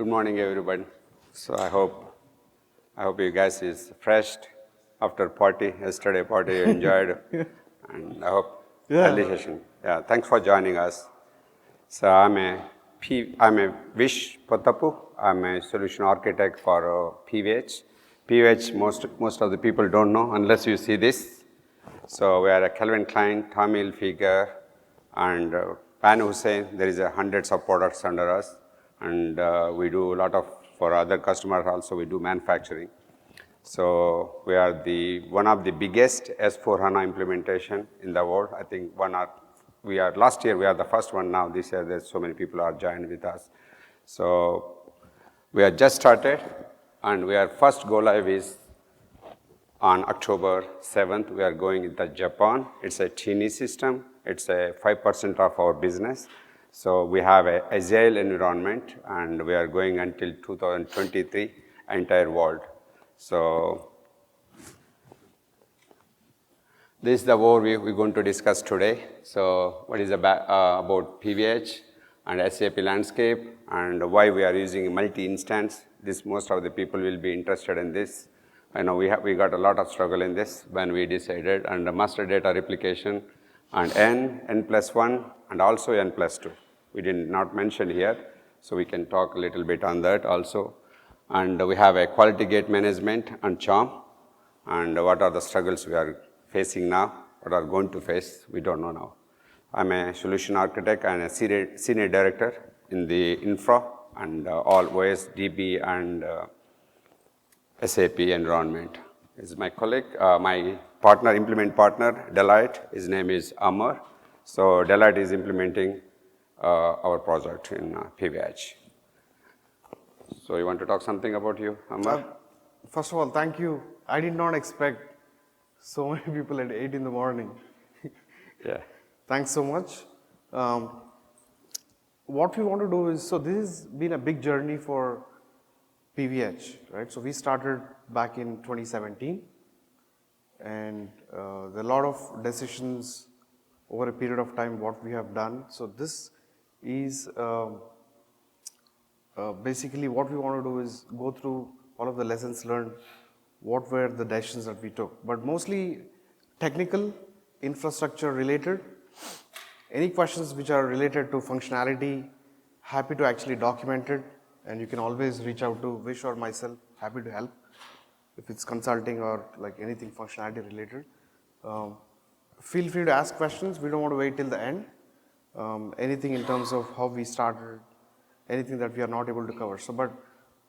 Good morning, everybody. So I hope you guys is fresh after party, yesterday party you enjoyed, and I hope early session. Yeah, thanks for joining us. So I'm a Vish Potapu. I'm a solution architect for PVH. PVH, most of the people don't know unless you see this. So we are a Calvin Klein, Tommy Hilfiger, and Pan Hussein. There is hundreds of products under us, and we do a lot of, for other customers also, we do manufacturing. So we are one of the biggest S/4HANA implementation in the world. I think last year we are the first one. Now this year there's so many people are joined with us. So we are just started, and we are first go live is on October 7th. We are going into Japan. It's a teeny system. It's a 5% of our business. So we have a agile environment, and we are going until 2023 entire world. So this is the overview we're going to discuss today. So what is about PVH and SAP landscape, and why we are using multi-instance. Most of the people will be interested in this. I know we got a lot of struggle in this when we decided, and the master data replication, and n+1, and also n+2. We did not mention here, so we can talk a little bit on that also. And we have a quality gate management and charm, and what are the struggles we are facing now, what are going to face, we don't know now. I'm a solution architect and a senior director in the infra and all OS, DB, and SAP environment. This is my colleague, my partner, implement partner, Deloitte. His name is Amar. So Deloitte is implementing our project in PVH. So you want to talk something about you, Amar? First of all, thank you. I did not expect so many people at 8 in the morning. Yeah. Thanks so much. What we want to do is, so this has been a big journey for PVH, right? So we started back in 2017, and there are a lot of decisions over a period of time what we have done. So this is basically what we want to do is go through all of the lessons learned, what were the decisions that we took, but mostly technical, infrastructure related. Any questions which are related to functionality, happy to actually document it, and you can always reach out to Vish or myself, happy to help if it's consulting or like anything functionality related. Feel free to ask questions. We don't want to wait till the end. Anything in terms of how we started, anything that we are not able to cover. So, but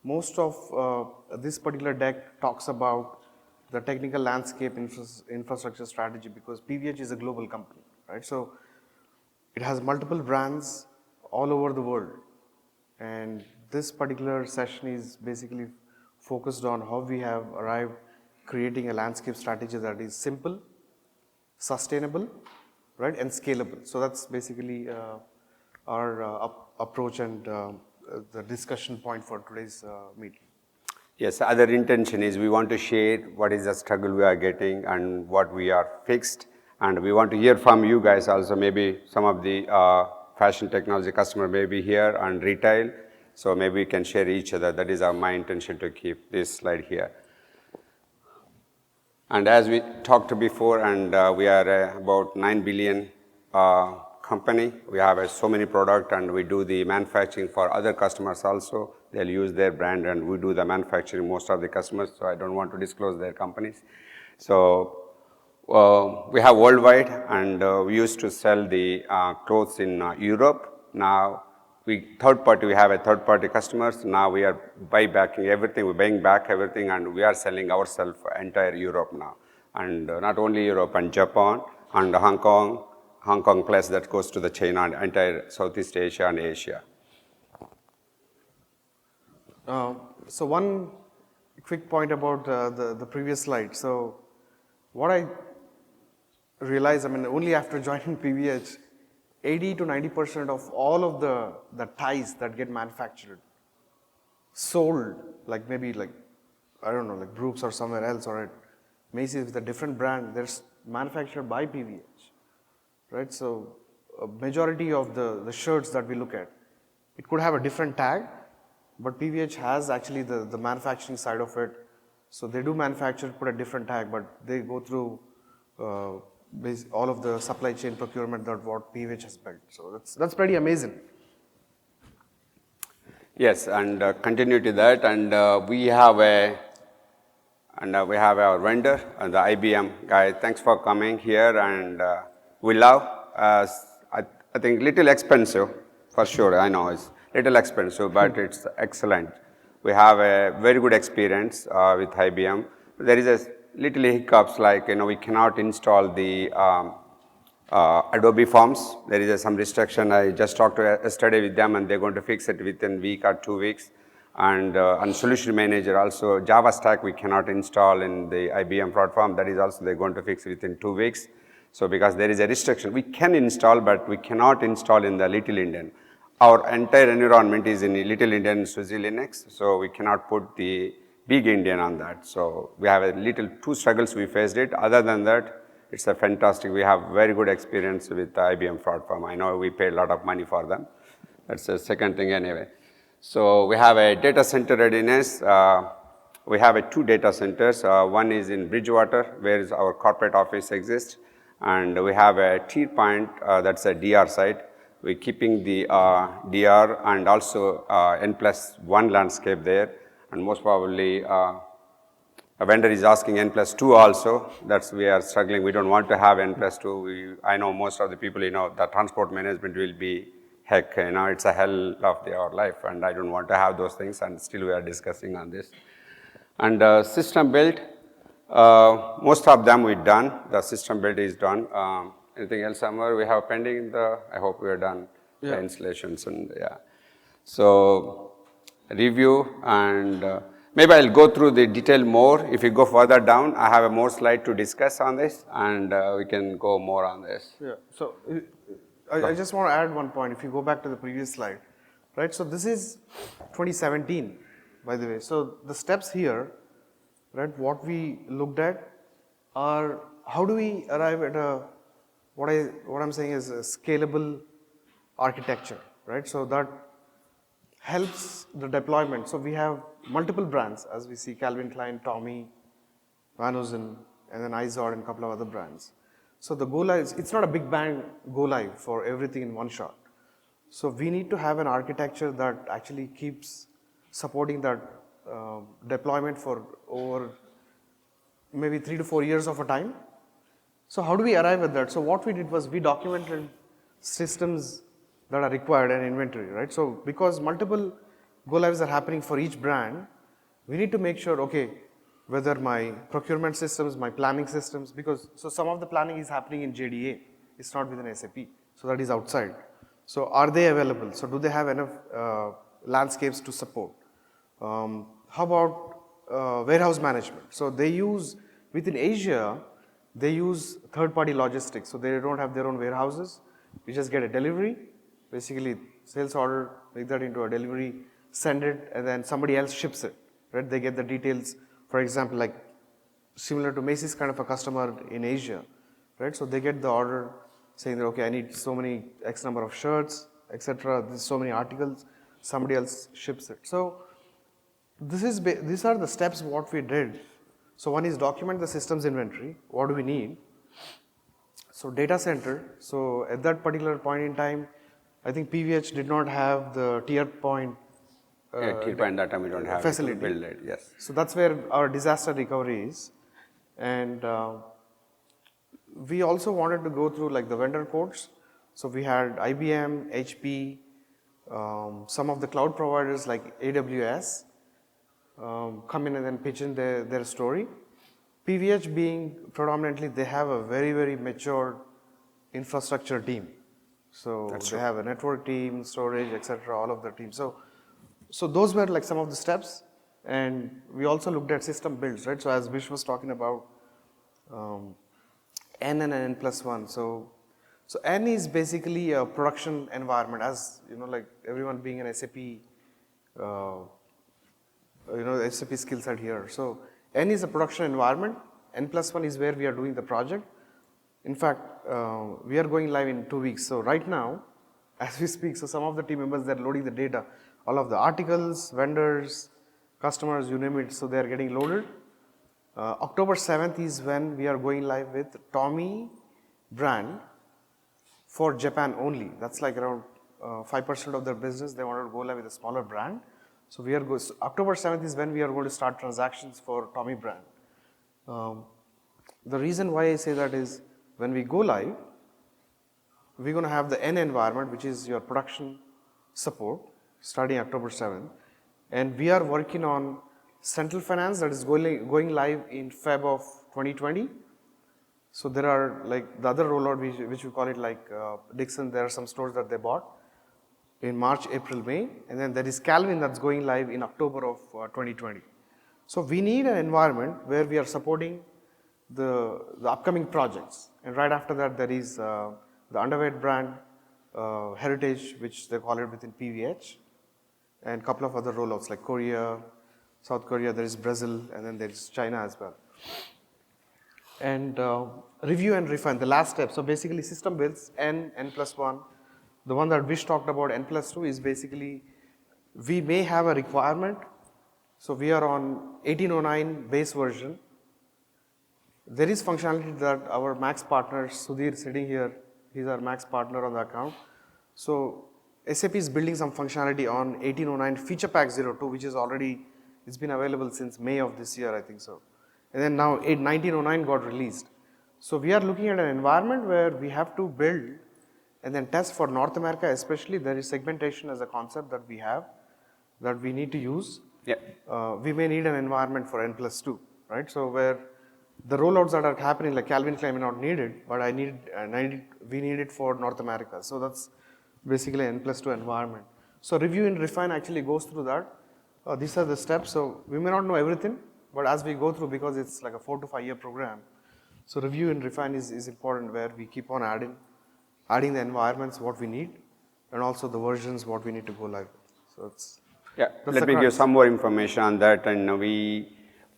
most of this particular deck talks about the technical landscape infrastructure strategy, because PVH is a global company, right? So it has multiple brands all over the world, and this particular session is basically focused on how we have arrived creating a landscape strategy that is simple, sustainable, right, and scalable. So that's basically our approach and the discussion point for today's meeting. Yes, other intention is we want to share what is the struggle we are getting and what we are fixed, and we want to hear from you guys also. Maybe some of the fashion technology customer may be here and retail, so maybe we can share each other. That is my intention to keep this slide here. And as we talked before, and we are about 9 billion company. We have so many products, and we do the manufacturing for other customers also. They'll use their brand, and we do the manufacturing most of the customers, so I don't want to disclose their companies. So we have worldwide, and we used to sell the clothes in Europe. Now we have a third-party customers. Now we are buying back everything, and we are selling ourselves entire Europe now. And not only Europe, and Japan, and Hong Kong plus that goes to the China, and entire Southeast Asia and Asia. So one quick point about the previous slide. So what I realized, only after joining PVH, 80 to 90% of all of the ties that get manufactured, sold, like maybe like, I don't know, like Brooks or somewhere else, or at Macy's with a different brand, they're manufactured by PVH, right? So a majority of the shirts that we look at, it could have a different tag, but PVH has actually the manufacturing side of it. So they do manufacture, put a different tag, but they go through all of the supply chain procurement that what PVH has built. So that's pretty amazing. Yes, and continue to that, and we have our vendor, the IBM guy. Thanks for coming here, and we love. I think little expensive, for sure. I know it's little expensive, but it's excellent. We have a very good experience with IBM. There is a little hiccups like we cannot install the Adobe Forms. There is some restriction. I just talked to yesterday with them, and they're going to fix it within a week or 2 weeks. And on Solution Manager also, Java Stack we cannot install in the IBM platform. That is also they're going to fix within 2 weeks. So because there is a restriction, we can install, but we cannot install in the Little Indian. Our entire environment is in Little Indian SUSE Linux, so we cannot put the Big Indian on that. So we have a little 2 struggles we faced it. Other than that, it's a fantastic. We have very good experience with the IBM platform. I know we pay a lot of money for them. That's the second thing anyway. So we have a data center readiness. We have 2 data centers. One is in Bridgewater, where our corporate office exists. And we have a Tier Point, that's a DR site. We're keeping the DR and also N+1 landscape there. And most probably, a vendor is asking N+2 also. That's we are struggling. We don't want to have N+2. I know most of the people, the transport management will be heck. It's a hell of our life, and I don't want to have those things. And still, we are discussing on this. And system build, most of them we've done. The system build is done. Anything else, Amar, we have pending? I hope we are done. The installations and So review and. Maybe I'll go through the detail more. If you go further down, I have a more slide to discuss on this, and we can go more on this. Yeah. So I just want to add one point. If you go back to the previous slide, right? So this is 2017, by the way. So the steps here, right? What we looked at are how do we arrive at what I'm saying is a scalable architecture, right? So that helps the deployment. So we have multiple brands, as we see Calvin Klein, Tommy, Van Heusen, and then Izod and a couple of other brands. So the go live, it's not a big bang go live for everything in one shot. So we need to have an architecture that actually keeps supporting that deployment for over maybe 3 to 4 years of a time. So how do we arrive at that? So what we did was we documented systems that are required and inventory, right? So because multiple go lives are happening for each brand, we need to make sure, okay, whether my procurement systems, my planning systems, so some of the planning is happening in JDA, it's not within SAP, so that is outside. So are they available? So do they have enough landscapes to support? How about warehouse management? So they use, within Asia, they use third-party logistics, so they don't have their own warehouses. We just get a delivery, basically sales order, make that into a delivery, send it, and then somebody else ships it, right? They get the details, for example, like similar to Macy's kind of a customer in Asia, right? So they get the order saying that, okay, I need so many X number of shirts, etc. There's so many articles, somebody else ships it. So these are the steps what we did. So one is document the systems inventory, what do we need? So data center, so at that particular point in time, I think PVH did not have the tier point tier point that time we don't have facility. To build it, yes. So that's where our disaster recovery is. And we also wanted to go through like the vendor codes. So we had IBM, HP, some of the cloud providers like AWS come in and then pitch in their story. PVH being predominantly, they have a very, very mature infrastructure team. So they have a network team, storage, etc., all of the teams. So those were like some of the steps. And we also looked at system builds, right? So as Vish was talking about N and N+1. So N is basically a production environment, as you know, like everyone being an SAP, SAP skill set here. So N is a production environment. N+1 is where we are doing the project. In fact, we are going live in 2 weeks. So right now, as we speak. So some of the team members, they're loading the data, all of the articles, vendors, customers, you name it. So they are getting loaded. October 7th is when we are going live with Tommy brand for Japan only. That's like around 5% of their business. They wanted to go live with a smaller brand. So we are so October 7th is when we are going to start transactions for Tommy brand. The reason why I say that is when we go live, we're going to have the N environment, which is your production support, starting October 7th. And we are working on central finance that is going live in Feb of 2020. So there are like the other rollout, which we call it like Dixon, there are some stores that they bought in March, April, May. And then there is Calvin that's going live in October of 2020. So we need an environment where we are supporting the upcoming projects. And right after that, there is the underwear brand, Heritage, which they call it within PVH, and a couple of other rollouts like Korea, South Korea, there is Brazil, and then there is China as well. And review and refine, the last step. So basically system builds N plus 1. The one that Vish talked about, N plus 2, is basically we may have a requirement. So we are on 1809 base version. There is functionality that our Max partner, Sudhir, sitting here, he's our Max partner on the account. So SAP is building some functionality on 1809 feature pack 02, which is already, it's been available since May of this year, I think so. And then now 1909 got released. So we are looking at an environment where we have to build and then test for North America, especially there is segmentation as a concept that we have, that we need to use. Yeah. We may need an environment for N plus 2, right? So where the rollouts that are happening, like Calvin Klein, are not needed, but we need it for North America. So that's basically an N plus 2 environment. So review and refine actually goes through that. These are the steps. So we may not know everything, but as we go through, because it's like a 4 to 5 year program, so review and refine is important, where we keep on adding the environments, what we need, and also the versions, what we need to go live. So it's let me give some more information on that. And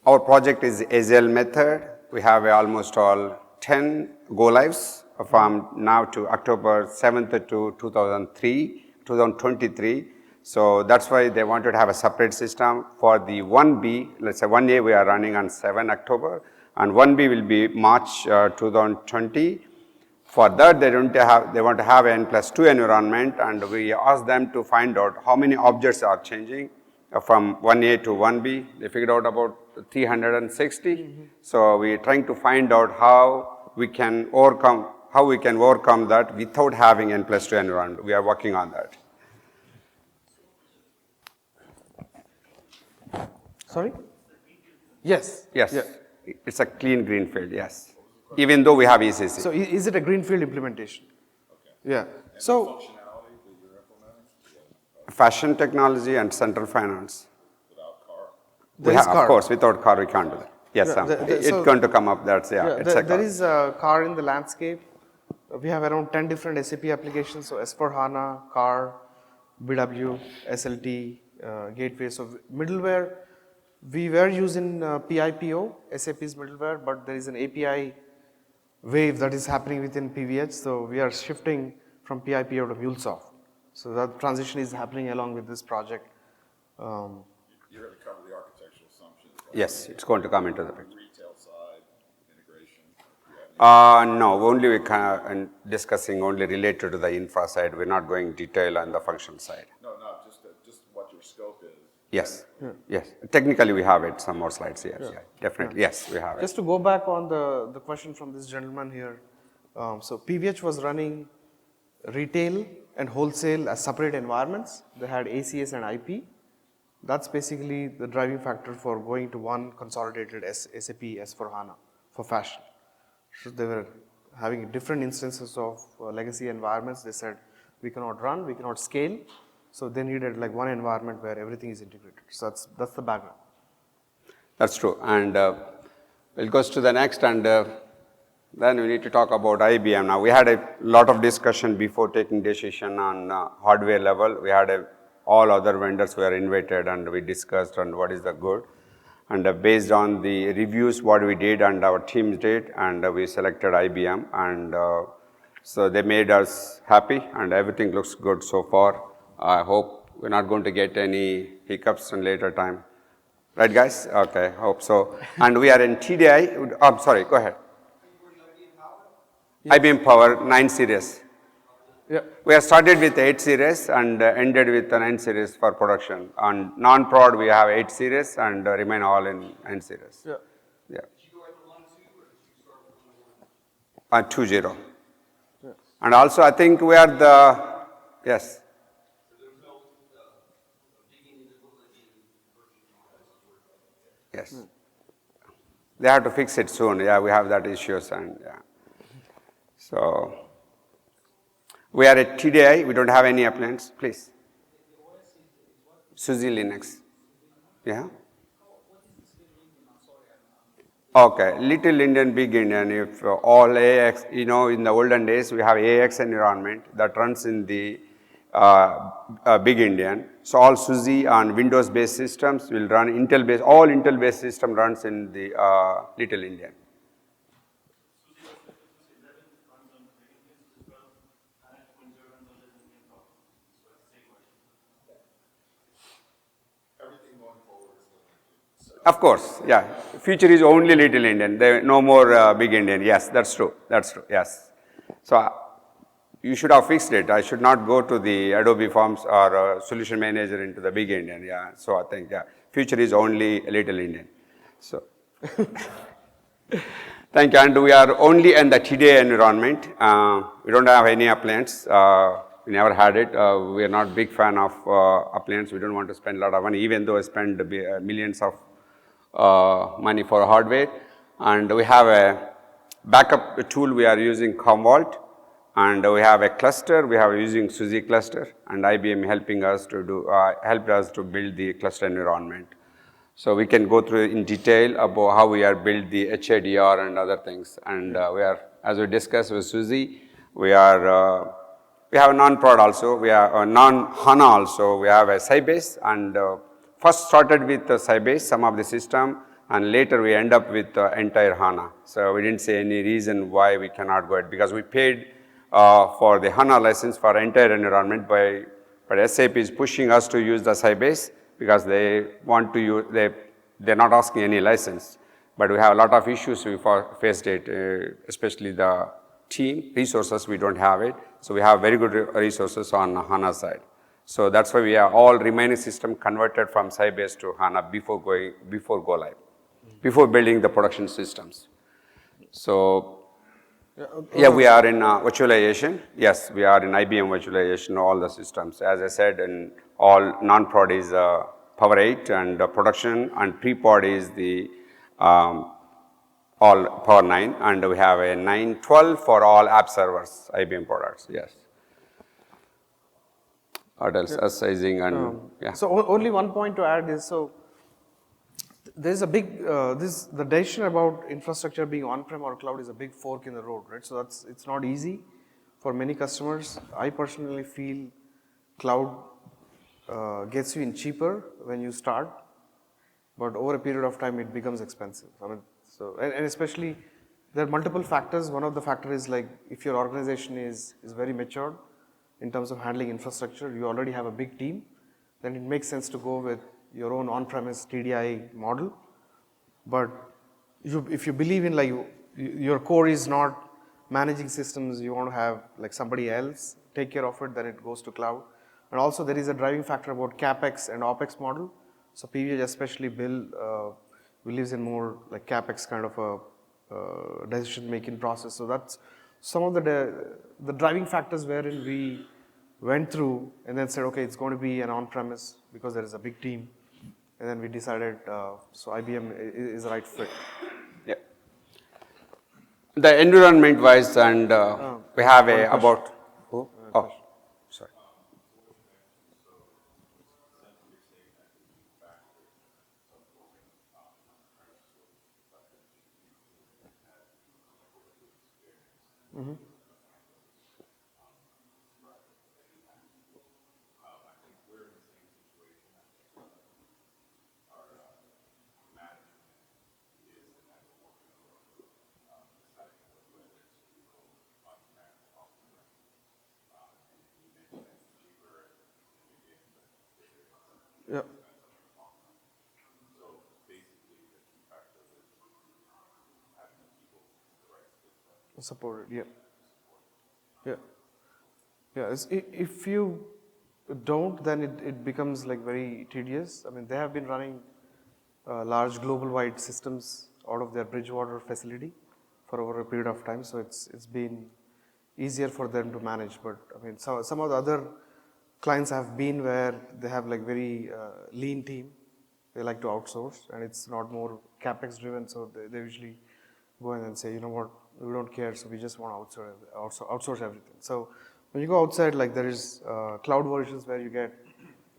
our project is Agile method. We have almost all 10 go lives from now to October 7th to 2023. So that's why they wanted to have a separate system for the 1B. Let's say 1A we are running on 7 October, and 1B will be March 2020. For that, they want to have an N plus 2 environment, and we asked them to find out how many objects are changing from 1A to 1B. They figured out about 360. Mm-hmm. So we are trying to find out how we can overcome that without having N plus 2 environment. We are working on that. Sorry? Yes. Yes. Yeah. It's a clean greenfield, yes. Even though we have ECC. So is it a greenfield implementation? Okay. Yeah. So functionality that you're implementing? Fashion technology and central finance. Without car? Of course, without car we can't do that. Yes, yeah, it's going to come up. That's there is a car in the landscape. We have around 10 different SAP applications. So S4HANA, car, BW, SLT, gateway. So middleware, we were using PIPO, SAP's middleware, but there is an API wave that is happening within PVH. So we are shifting from PIPO to MuleSoft. So that transition is happening along with this project. You're going to cover the architectural assumptions? Yes, it's going to come into the picture. Retail side, integration? No, only we can discussing only related to the infra side. We're not going detail on the functional side. No, just what your scope is. Yes, yes. Technically, we have it. Some more slides. Yes, definitely. Yes, we have it. Just to go back on the question from this gentleman here. So PVH was running retail and wholesale as separate environments. They had ACS and IP. That's basically the driving factor for going to one consolidated SAP S4HANA for fashion. So they were having different instances of legacy environments. They said, we cannot run, we cannot scale. So they needed like one environment where everything is integrated. So that's the background. That's true. And we'll go to the next, and then we need to talk about IBM. Now, we had a lot of discussion before taking decision on hardware level. We had all other vendors were invited, and we discussed on what is the good. And based on the reviews, what we did and our teams did, and we selected IBM. And So they made us happy, and everything looks good so far. I hope we're not going to get any hiccups in later time. Right, guys? Okay, hope so. And we are in TDI. I'm sorry, go ahead. IBM Power 9 series. Yeah. We have started with 8 series and ended with the 9 series for production. On non-prod, we have 8 series and remain all in 9 series. Yeah. Yeah. 2.0. Yeah. And also, I think we are the, yes. Yes. They have to fix it soon. Yeah, we have that issues and yeah. So, we are at TDI. We don't have any appliance. Please. SUSE Linux. Yeah. Okay, Little Indian, Big Indian. If all AX, in the olden days we have AX environment that runs in the Big Indian. So all SUSE and Windows-based systems will run Intel-based. All Intel-based system runs in the Little Indian. Everything going forward is going to be. Of course, yeah. Future is only Little Indian. There no more Big Indian. Yes, that's true. That's true. Yes. So you should have fixed it. I should not go to the Adobe Forms or Solution Manager into the Big Indian. Yeah. So I think future is only Little Indian. So thank you. And we are only in the TDA environment. We don't have any appliance. We never had it. We are not big fan of appliance. We don't want to spend a lot of money, even though I spend millions of money for hardware. And we have a backup tool. We are using Commvault. And we have a cluster. We are using SUSE cluster. And IBM helping us to helped us to build the cluster environment. So we can go through in detail about how we are build the HADR and other things. And we are, as we discussed with SUSE, we have a non-prod also. We have a non-HANA also. We have a Sybase, and first started with Sybase, some of the system, and later we end up with entire HANA. So we didn't say any reason why we cannot go ahead, because we paid for the HANA license for entire environment, but SAP is pushing us to use the Sybase because they want to use, they're not asking any license. But we have a lot of issues we faced it, especially the team resources, we don't have it. So we have very good resources on HANA side. So that's why we have all remaining system converted from Sybase to HANA before go live, before building the production systems. So yeah, we are in virtualization. Yes, we are in IBM virtualization, all the systems. As I said, in all non-prod is Power 8 and production, and pre-prod is the all Power 9, and we have a 9.12 for all app servers, IBM products. Yes. What else? Sizing and yeah. So only one point to add is, so there's a big, the decision about infrastructure being on-prem or cloud is a big fork in the road, right? So it's not easy for many customers. I personally feel cloud gets you in cheaper when you start, but over a period of time it becomes expensive. I mean, so and especially there are multiple factors. One of the factors is like if your organization is very matured in terms of handling infrastructure, you already have a big team, then it makes sense to go with your own on-premise TDI model. But if you believe in like your core is not managing systems, you want to have like somebody else take care of it, then it goes to cloud. And also there is a driving factor about CapEx and OpEx model. So PVH, especially Bill, believes in more like CapEx kind of a decision making process. So that's some of the driving factors wherein we went through and then said, okay, it's going to be an on-premise because there is a big team. And then we decided, so IBM is the right fit. Yeah. The environment wise, and we have about, oh, sorry. Mm-hmm. Yeah. Supported, yeah. Yeah. Yeah, if you don't, then it becomes like very tedious. I mean, they have been running large global-wide systems out of their Bridgewater facility for over a period of time, so it's been easier for them to manage. But I mean, some of the other clients have been where they have like very lean team. They like to outsource, and it's not more capex driven, so they usually go in and say, you know what, we don't care, so we just want to outsource everything. So when you go outside, like there is cloud versions where you get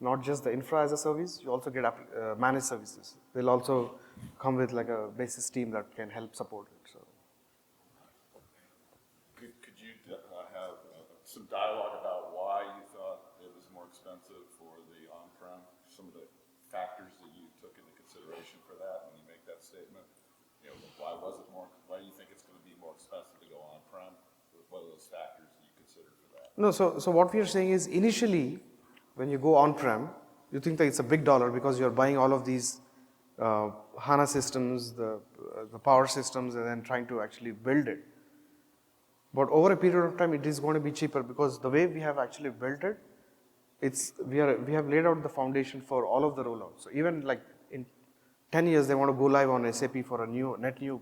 not just the infra as a service, you also get managed services. They'll also come with like a basis team that can help support it. So Could you have some dialogue about why you thought it was more expensive for the on-prem? Some of the factors that you took into consideration for that when you make that statement. You know, why was it more? Why do you think it's going to be more expensive to go on-prem? What are those factors that you considered for that? no, so what we are saying is initially, when you go on-prem, you think that it's a big dollar because you're buying all of these HANA systems, the power systems, and then trying to actually build it. But over a period of time, it is going to be cheaper because the way we have actually built it, we have laid out the foundation for all of the rollouts. So even like in 10 years, they want to go live on SAP for a net new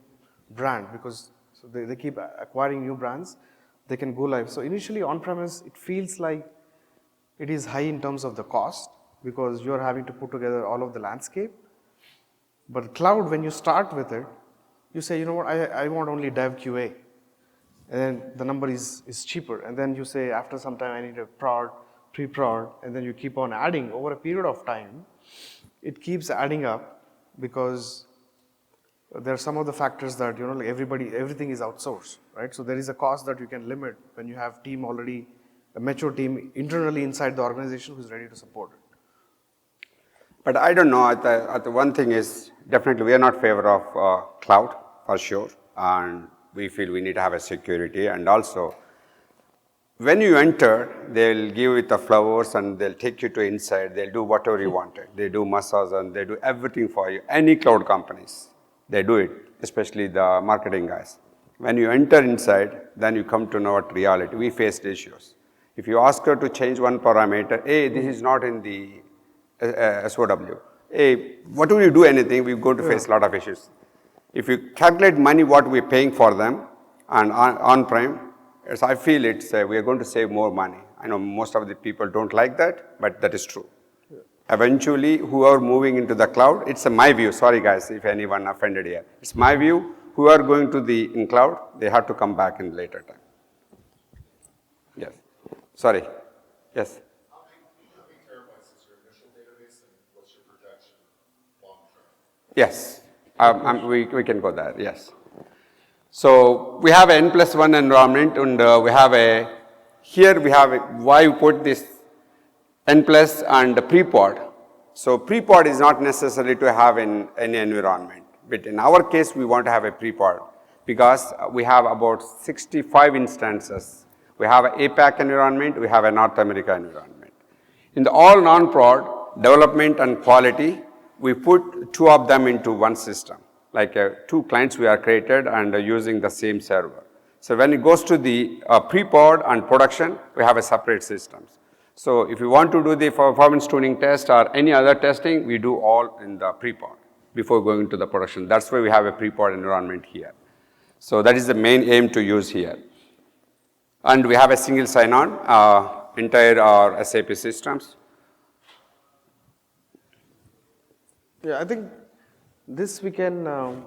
brand because so they keep acquiring new brands. They can go live. So initially on-premise, it feels like it is high in terms of the cost because you are having to put together all of the landscape. But cloud, when you start with it, you say, you know what, I want only dev QA. And then the number is cheaper. And then you say, after some time, I need a prod, pre-prod, and then you keep on adding. Over a period of time, it keeps adding up because there are some of the factors that, you know, like everything is outsourced, right? So there is a cost that you can limit when you have team already, a mature team internally inside the organization who's ready to support it. But I don't know. The one thing is definitely we are not favor of cloud for sure, and we feel we need to have a security. And also, when you enter, they'll give you the flowers and they'll take you to inside. They'll do whatever you wanted. They do massage and they do everything for you. Any cloud companies, they do it, especially the marketing guys. When you enter inside, then you come to know what reality. We faced issues. If you ask her to change one parameter, hey, this is not in the SOW. Hey, what do you do anything? We're going to face a lot of issues. If you calculate money, what we're paying for them, and on-prem, I feel we are going to save more money. I know most of the people don't like that, but that is true. Yeah. Eventually, who are moving into the cloud, it's my view. Sorry guys, if anyone offended here. It's my view. Who are going to in cloud, they have to come back in later time. Yes. Sorry. Yes. How many terabytes is your initial database, and what's your projection long-term? Yes. We can go there, yes. So we have an N+1 environment, and here we have why we put this N+ and pre-pod. So pre-pod is not necessary to have in any environment, but in our case, we want to have a pre-pod because we have about 65 instances. We have an APAC environment, we have a North America environment. In the all non-prod, development and quality, we put two of them into one system. Like two clients we are created and using the same server. So when it goes to the pre-pod and production, we have a separate systems. So if you want to do the performance tuning test or any other testing, we do all in the pre-pod before going to the production. That's why we have a pre-pod environment here. So that is the main aim to use here. And we have a single sign-on, entire our SAP systems. Yeah, I think this we can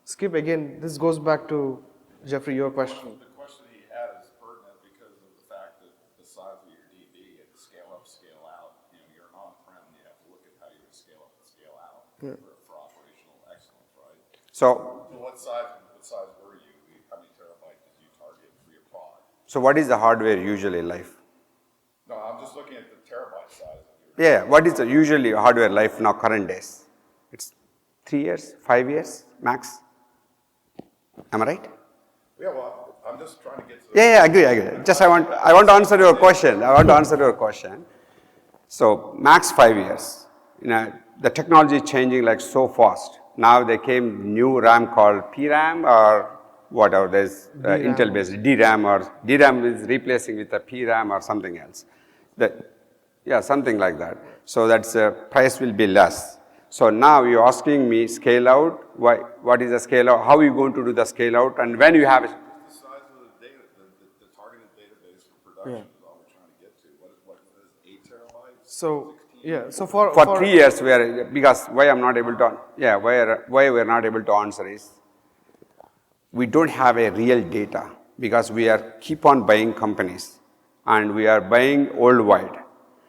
skip again. This goes back to, Jeffrey, your question. The question he had is pertinent because of the fact that the size of your DB, it's scale up, scale out. You know, you're on-prem, you have to look at how you're going to scale up and scale out for operational excellence, right? So what size were you? How many terabytes did you target for your pod? So what is the hardware usually life? No, I'm just looking at the terabyte size of your. Yeah, what is the usually hardware life now current days? It's 3 years, 5 years max. Am I right? Yeah, well, I'm just trying to get to. Yeah, I agree. Just I want to answer your question. So max 5 years. the technology is changing like so fast. Now they came new RAM called PRAM or whatever. There's Intel based DRAM, or DRAM is replacing with a PRAM or something else. Yeah, something like that. So that's price will be less. So now you're asking me scale out. Why? What is the scale out? How are you going to do the scale out? And when you have The size of the data, the targeted database for production is all we're trying to get to. What is 8 terabytes? So, yeah, so for 3 years we are, because why I'm not able to, yeah, why we're not able to answer is we don't have a real data, because we are keep on buying companies and we are buying worldwide.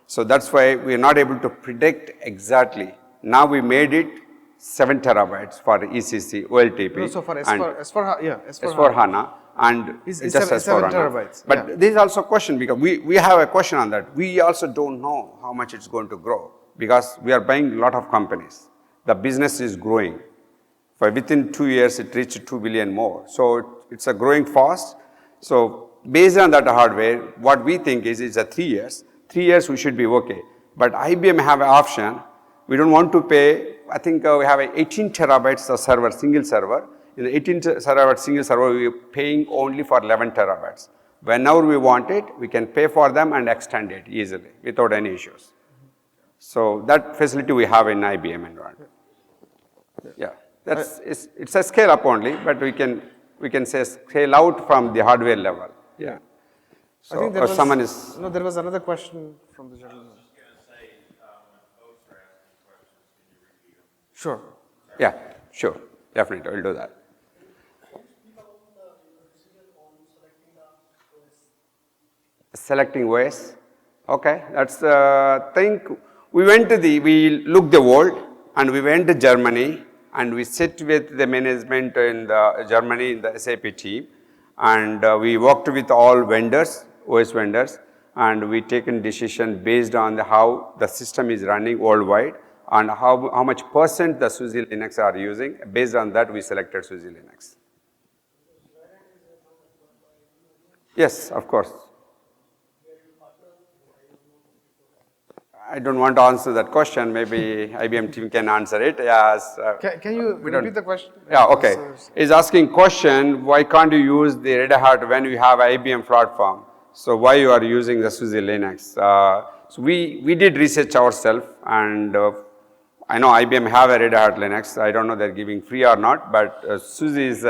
So that's why we are not able to predict exactly. Now we made it 7 terabytes for ECC, OLTP. No, so for and S4 HANA, and It's just seven S4 HANA. terabytes, But yeah. there is also a question, because we have a question on that. We also don't know how much it's going to grow, because we are buying a lot of companies. The business is growing. For within 2 years, it reached 2 billion more. So it's a growing fast. So based on that hardware, what we think is it's a 3 years. 3 years we should be okay. But IBM have an option. We don't want to pay. I think we have a 18 terabytes of server, single server. In the 18 terabyte single server, we are paying only for 11 terabytes. Whenever we want it, we can pay for them and extend it easily without any issues. So that facility we have in IBM environment. Yeah, it's a scale up only, but we can say scale out from the hardware level. Yeah. So I think or someone is. no, there was another question from the gentleman. Sure. Yeah, sure, definitely, we'll do that. Selecting OS. Okay, that's the thing. We looked the world, and we went to Germany, and we sit with the management in the Germany in the SAP team, and we worked with all vendors, OS vendors, and we taken decision based on how the system is running worldwide and how much percent the SUSE Linux are using. Based on that, we selected SUSE Linux. Yes, of course. I don't want to answer that question. Maybe IBM team can answer it. Yes. Can you repeat the question? Yeah, okay. He's asking question, why can't you use the Red Hat when you have IBM platform? So why you are using the SUSE Linux? So we did research ourselves, and I know IBM have a Red Hat Linux. I don't know they're giving free or not, but SUSE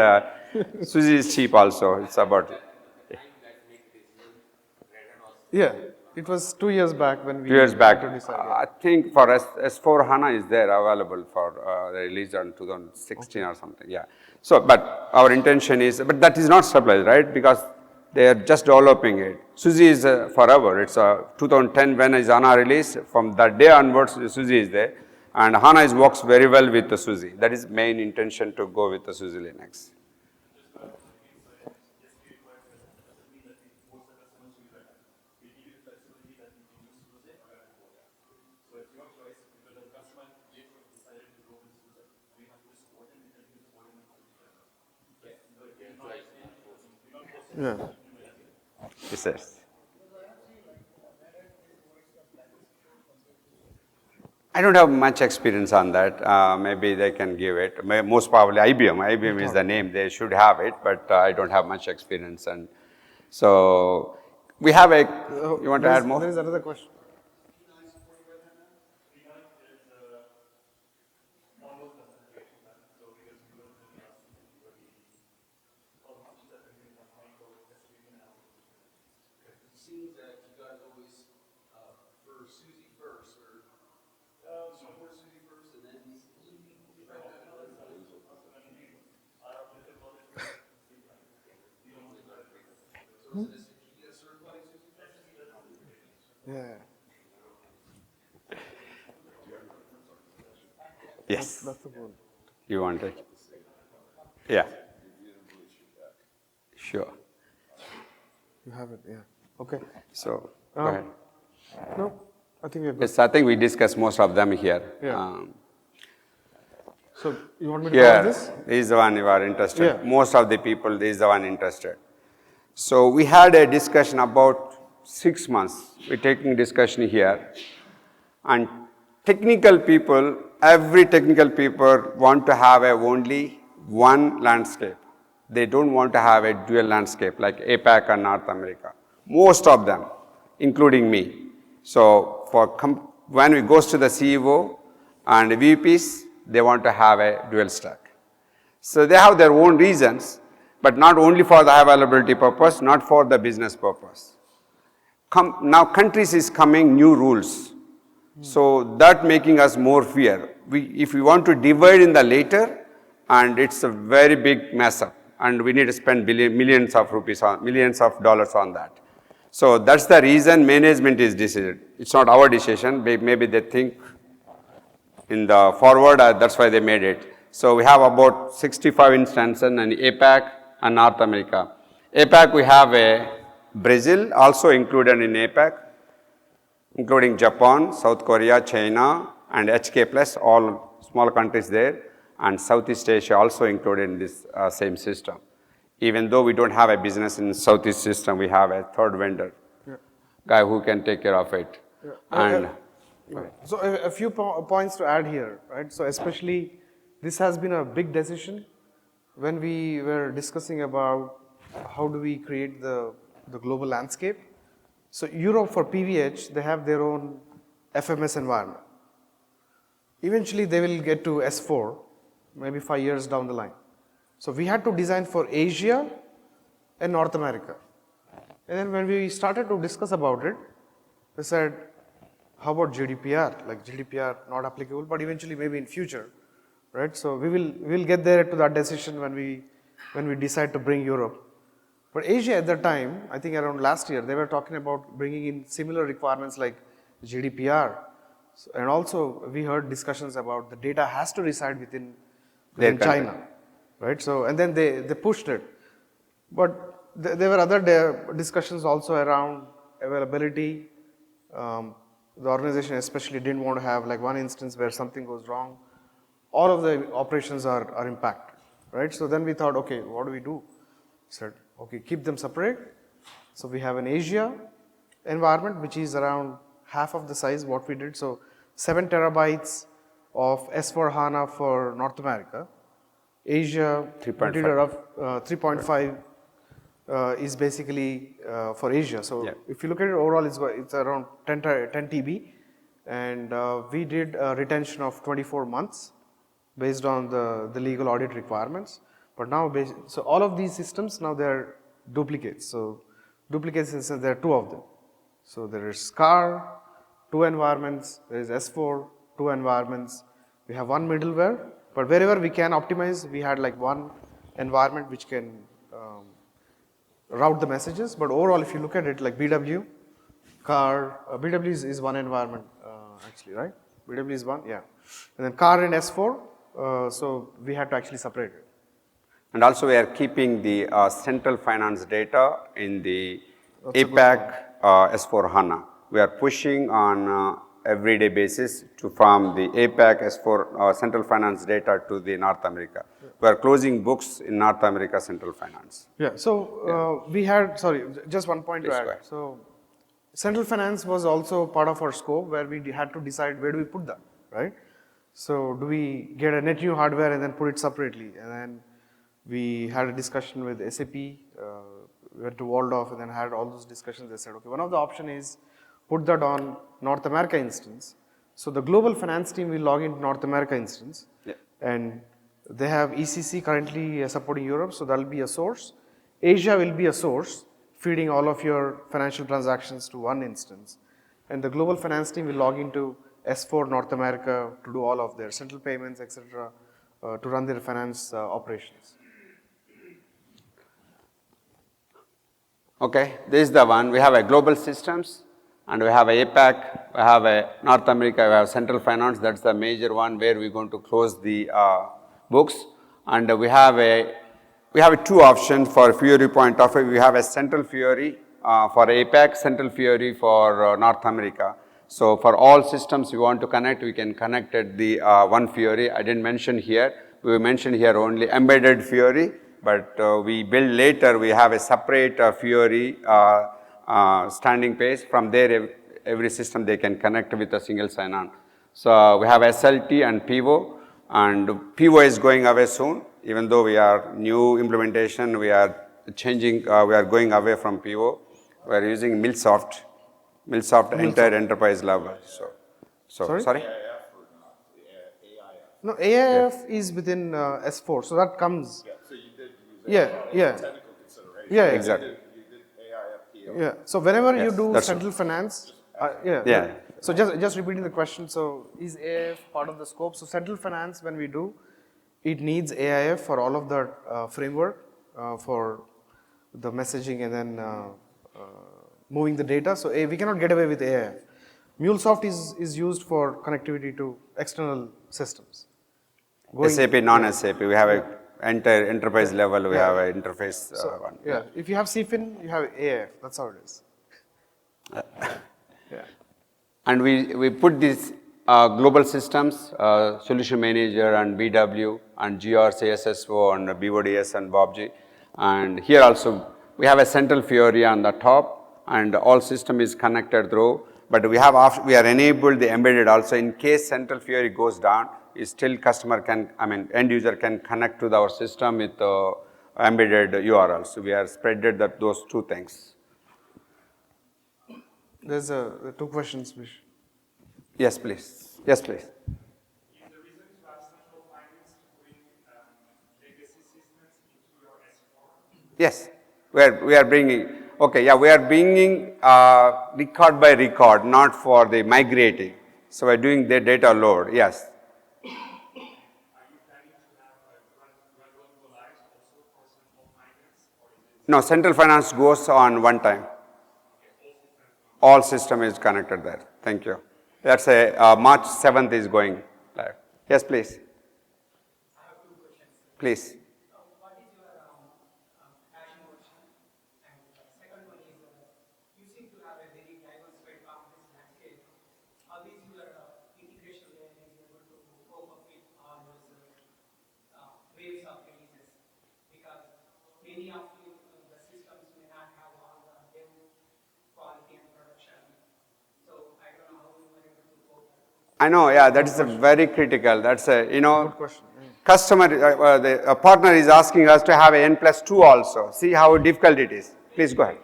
is cheap also. It's about. Yeah, it was 2 years back when we. 2 years back, decided. I think for S4 HANA is there available for the release on 2016 or something. Yeah. So, but our intention is, but that is not surprise, right? Because they are just developing it. SUSE is forever. It's 2010 when is HANA released. From that day onwards, SUSE is there, and HANA works very well with the SUSE. That is main intention to go with the SUSE Linux. Yeah. Yes. I don't have much experience on that. Maybe they can give it. Most probably IBM. IBM is the name. They should have it, but I don't have much experience. And so we have a. You want to add more? There is another question. Yeah. Yes. That's the goal. You want it? Yeah. Sure. You have it, yeah. Okay. So go ahead. No, I think we're good. Yes, I think we discussed most of them here. Yeah. So you want me to cover this? This is the one you are interested. Yeah. Most of the people, this is the one interested. So we had a discussion about 6 months. We're taking discussion here, and technical people, every technical people want to have only one landscape. They don't want to have a dual landscape like APAC and North America. Most of them, including me. So when we goes to the CEO and VPs, they want to have a dual stack. So they have their own reasons, but not only for the availability purpose, not for the business purpose. Now countries is coming new rules. So that making us more fear. If we want to divide in the later, and it's a very big mess up, and we need to spend millions of dollars on that. So that's the reason management is decided. It's not our decision. Maybe they think in the forward, that's why they made it. So we have about 65 instances in APAC and North America. APAC, we have a Brazil also included in APAC, including Japan, South Korea, China, and HK Plus, all small countries there, and Southeast Asia also included in this same system. Even though we don't have a business in Southeast system, we have a third vendor, guy who can take care of it. And so a few points to add here, right? So especially this has been a big decision when we were discussing about how do we create the global landscape. So Europe for PVH, they have their own FMS environment. Eventually they will get to S4, maybe 5 years down the line. So we had to design for Asia and North America. And then when we started to discuss about it, we said, how about GDPR? Like GDPR not applicable, but eventually maybe in future, right? So we'll get there to that decision when we decide to bring Europe. But Asia at that time, I think around last year, they were talking about bringing in similar requirements like GDPR. And also we heard discussions about the data has to reside within China, right? So, and then they pushed it. But there were other discussions also around availability. The organization especially didn't want to have like one instance where something goes wrong. All of the operations are impacted, right? So then we thought, okay, what do we do? Said, okay, keep them separate. So we have an Asia environment, which is around half of the size what we did. So 7 terabytes of S4HANA for North America. Asia, 3.5 is basically for Asia. So if you look at it overall, it's around 10 TB. And we did a retention of 24 months based on the legal audit requirements. But now, so all of these systems, now they're duplicates. So duplicates, instance, there are 2 of them. So there is SCAR, 2 environments, there is S4, 2 environments. We have 1 middleware, but wherever we can optimize, we had like 1 environment which can route the messages. But overall, if you look at it, like BW, CAR, BW is 1 environment actually, right? BW is 1, yeah. And then CAR and S4, so we had to actually separate it. And also we are keeping the central finance data in the APAC S4HANA. We are pushing on everyday basis from the APAC S4 central finance data to the North America. We are closing books in North America central finance. Yeah, so we had, sorry, just one point to add. So central finance was also part of our scope where we had to decide where do we put that, right? So do we get a net new hardware and then put it separately? And then we had a discussion with SAP, we went to Waldorf and then had all those discussions. They said, okay, one of the option is put that on North America instance. So the global finance team will log into North America instance. And they have ECC currently supporting Europe, so that will be a source. Asia will be a source, feeding all of your financial transactions to one instance. And the global finance team will log into S4 North America to do all of their central payments, etc., to run their finance operations. Okay, this is the one. We have a global systems, and we have a APAC, we have a North America, we have central finance. That's the major one where we're going to close the books. And we have 2 options for Fiori point of view. We have a central Fiori for APAC, central Fiori for North America. So for all systems we want to connect, we can connect at the one Fiori. I didn't mention here. We mentioned here only embedded Fiori, but we build later. We have a separate Fiori standing page. From there, every system they can connect with a single sign-on. So we have SLT and PIVO, and PIVO is going away soon. Even though we are new implementation, we are changing, we are going away from PIVO. We are using MillSoft entire enterprise level. Sorry? No, AIF is within S4, so that comes. Yeah, so you did use Yeah. technical consideration. Yeah, Exactly. You did AIFPO. Yeah. So whenever you Yes, do that's central finance, Yeah. So just repeating the question. So is AIF part of the scope? So central finance, when we do, it needs AIF for all of the framework for the messaging and then moving the data. So we cannot get away with AIF. MuleSoft is used for connectivity to external systems. SAP, non-SAP, we have a entire enterprise level, we have an interface one. Yeah, if you have CFIN, you have AIF. That's how it is. Yeah. And we put these global systems, Solution Manager and BW and GR, CSSO and BODS and BobG. And here also we have a central Fiori on the top, and all system is connected through. But we are enabled the embedded also. In case central Fiori goes down, still customer can, end user can connect to our system with embedded URL. So we are spreaded those two things. There's two questions, Vish. Yes, please. Yes, please. Is the reason to have central finance to bring legacy systems into your S4? Yes, we are bringing. Okay, yeah, we are bringing record by record, not for the migrating. So we are doing the data load. Yes. Are you planning to have gradual go-lives also for central finance? Or is it No, central finance goes on one time. All system is connected there. Thank you. That's a March 7th is going live. Yes, please. I have two questions. Please. What is your passion version? And second one is, you seem to have a very diversified complex landscape. How is your integration layer is able to cope up with all those waves of releases? Because many of the systems may not have all the dev quality and production. So I don't know how you were able to cope. I know, yeah, that is a very critical. That's a, Good question. customer, the partner is asking us to have a N+2 also. See how difficult it is. Please go ahead. My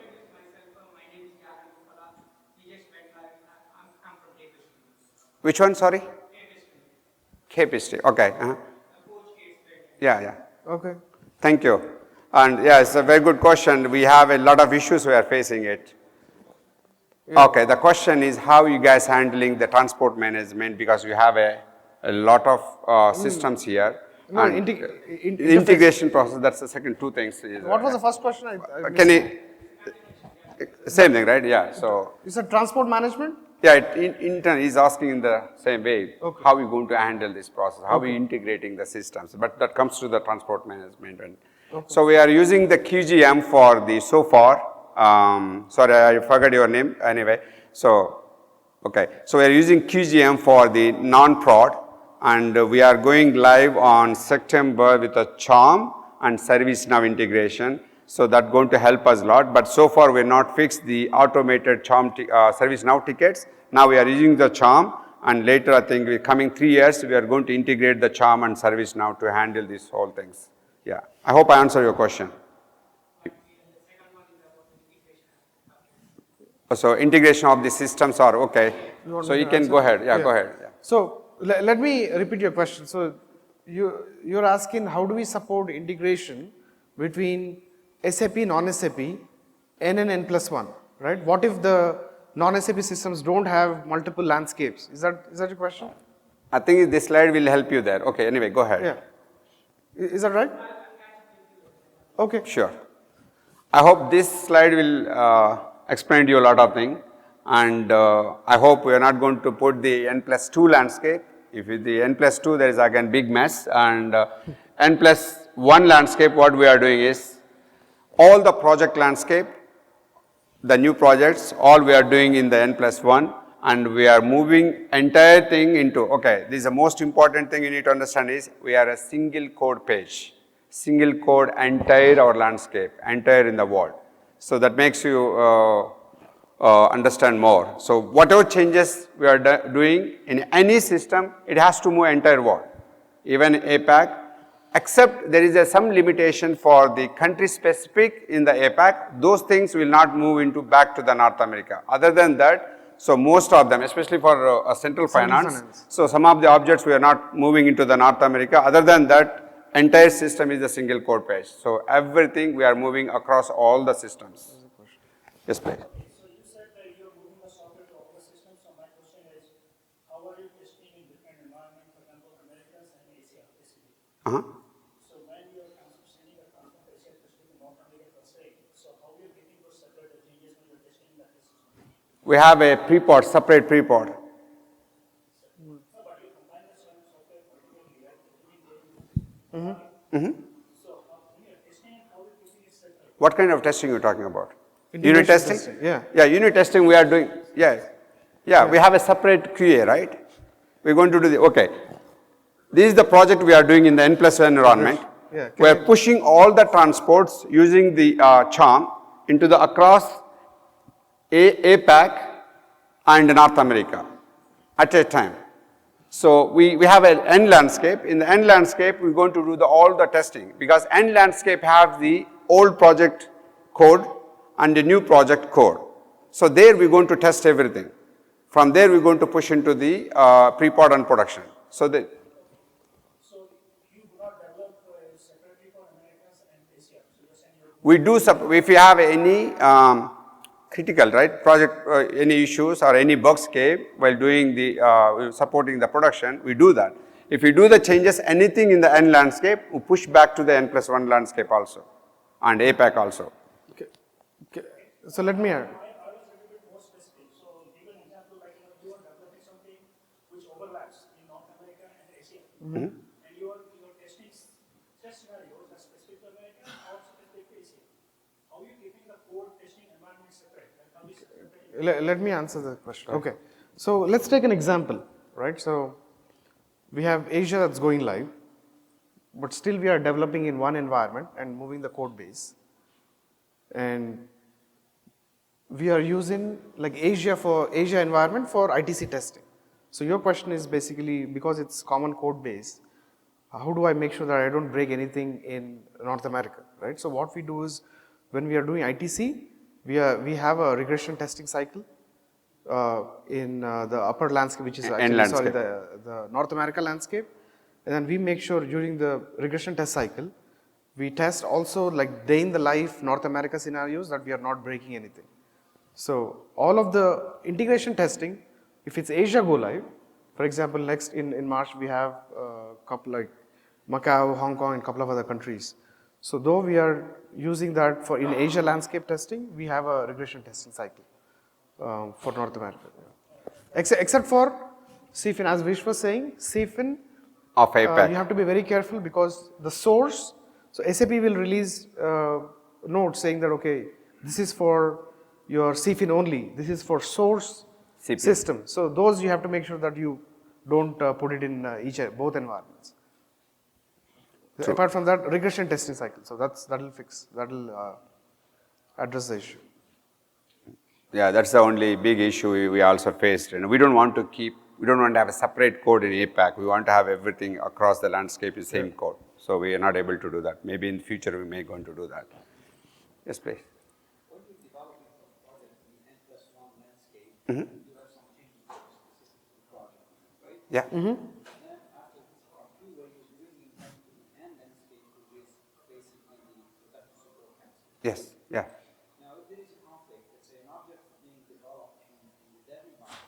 name is Gavin Mufala. We just met live. I'm from Davis. Which one, sorry? Cape History. Okay. Yeah. Okay. Thank you. And yeah, it's a very good question. We have a lot of issues we are facing it. Okay, the question is how you guys handling the transport management, because you have a lot of systems here. No, And integration process, that's the second two things. Is, What was the first question? Can you, same thing, right? Yeah, so. You said transport management? Yeah, intern is asking in the same way, Okay. how we going to handle this process, how we integrating the systems, but that comes to the transport management. And so we are using the QGM for the so far. Sorry, I forgot your name. Anyway, so okay, so we are using QGM for the non-prod, and we are going live on September with a Charm and ServiceNow integration. So that's going to help us a lot. But so far we are not fixed the automated Charm ServiceNow tickets. Now we are using the Charm, and later I think in coming 3 years we are going to integrate the Charm and ServiceNow to handle these whole things. Yeah, I hope I answer your question. So integration of the systems are okay. So you can go ahead. Yeah, go ahead. Yeah. So let me repeat your question. So you're asking how do we support integration between SAP, non-SAP, N and N+1, right? What if the non-SAP systems don't have multiple landscapes? Is that your question? I think this slide will help you there. Okay, anyway, go ahead. Yeah. Is that right? Okay. Sure. I hope this slide will explain to you a lot of things, and I hope we are not going to put the N+2 landscape. If it's the N+2, there is again big mess, and N+1 landscape, what we are doing is all the project landscape, the new projects, all we are doing in the N+1, and we are moving entire thing into, okay, this is the most important thing you need to understand is we are a single code page, single code entire our landscape, entire in the world. So that makes you understand more. So whatever changes we are doing in any system, it has to move entire world, even APAC, except there is some limitation for the country specific in the APAC. Those things will not move into back to the North America. Other than that, so most of them, especially for central finance, so some of the objects we are not moving into the North America. Other than that, entire system is a single code page. So everything we are moving across all the systems. Yes, please. So you said that you're moving the software to all the systems. So my question is, how are you testing in different environments, for example, Americas and Asia, basically? So when you're sending a transform Asia testing to North America per se, so how are you getting those separate changes when you're testing in that system? We have a pre-pod, separate pre-pod. No, but you combine the same software particularly, right? So when you're testing, how are you keeping it separate? What kind of testing are you talking about? Integration Unit testing? Yeah. Yeah, unit testing we are doing. Yeah, we have a separate QA, right? We're going to do the, okay. This is the project we are doing in the N+1 environment. Yeah, We are pushing all the transports using the charm into the across APAC and North America at a time. So we have an N landscape. In the N landscape, we're going to do all the testing because N landscape have the old project code and the new project code. So there we're going to test everything. From there we're going to push into the pre-pod and production. So So you do not develop separately for Americas and Asia. So you're saying we do, if you have any critical, right, project, any issues or any bugs came while doing the, supporting the production, we do that. If we do the changes, anything in the N landscape, we push back to the N+1 landscape also and APAC also. Okay. So let me add. I was a little bit more specific. So give an example like you are developing something which overlaps in North America and Asia. And you are testing test scenarios that specific to America or specific to Asia. How are you keeping the code testing environment separate? And how is it Let me answer the question. Okay. So let's take an example, right? So we have Asia that's going live, but still we are developing in one environment and moving the code base. And we are using like Asia environment for ITC testing. So your question is basically because it's common code base, how do I make sure that I don't break anything in North America, right? So what we do is when we are doing ITC, we have a regression testing cycle in the upper landscape, which is actually the North America landscape, and then we make sure during the regression test cycle, we test also like day in the life North America scenarios that we are not breaking anything. So all of the integration testing, if it's Asia go live, for example, next in March we have a couple like Macau, Hong Kong, and a couple of other countries. So though we are using that for in Asia landscape testing, we have a regression testing cycle for North America. Except for CFIN, as Vish was saying, CFIN, Of APAC. you have to be very careful because the source, so SAP will release notes saying that, okay, this is for your CFIN only, this is for source CPU. system. So those you have to make sure that you don't put it in both environments. True. Apart from that, regression testing cycle. So that'll address the issue. Yeah, that's the only big issue we also faced. And we don't want to have a separate code in APAC. We want to have everything across the landscape in the same code. So we are not able to do that. Maybe in the future we may going to do that. Yes, please. When you're developing a project in the N+1 landscape, you have some changes to the specific project, right? Yeah. Then after this part two, where you're bringing them to the N landscape, which is basically the production support landscape. Yes. Yeah. Now, if there is a conflict, let's say an object is being developed in the dev environment,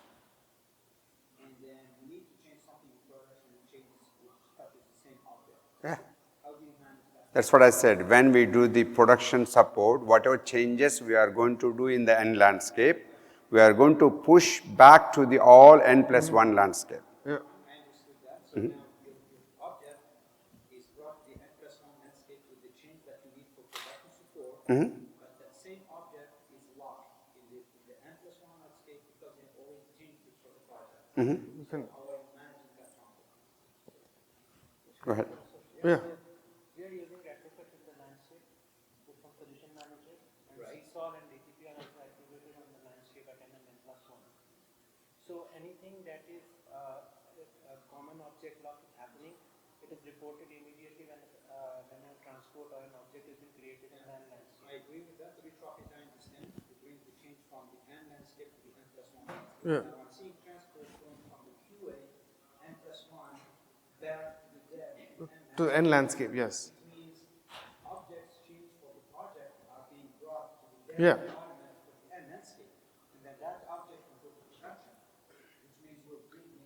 and then we need to change something in production and changes which touches the same object. Yeah. How do you manage that? That's what I said. When we do the production support, whatever changes we are going to do in the N landscape, we are going to push back to the all N+1 landscape. Yeah. I understood that. So now your object is brought to the N+1 landscape with the change that you need for production support, but that same object is locked in the N+1 landscape because they have already changed it for the project. You can, How are you managing that conflict? Go ahead. yeah. We are using retrofit in the landscape with some solution manager, and Right. CSOL and DTP are also activated on the landscape So anything that is a common object lock is happening, it is reported immediately when a transport or an object has been created in the landscape. I agree with that. The retrock is I understand. It brings the change from the N landscape to the N plus 1 landscape. Yeah. Now I'm seeing transport going from the QA N plus 1 back to the dev N To N landscape, yes. which means objects change for the project are being brought to the dev Yeah. environment for the N landscape. And then that object will go to production, which means we're bringing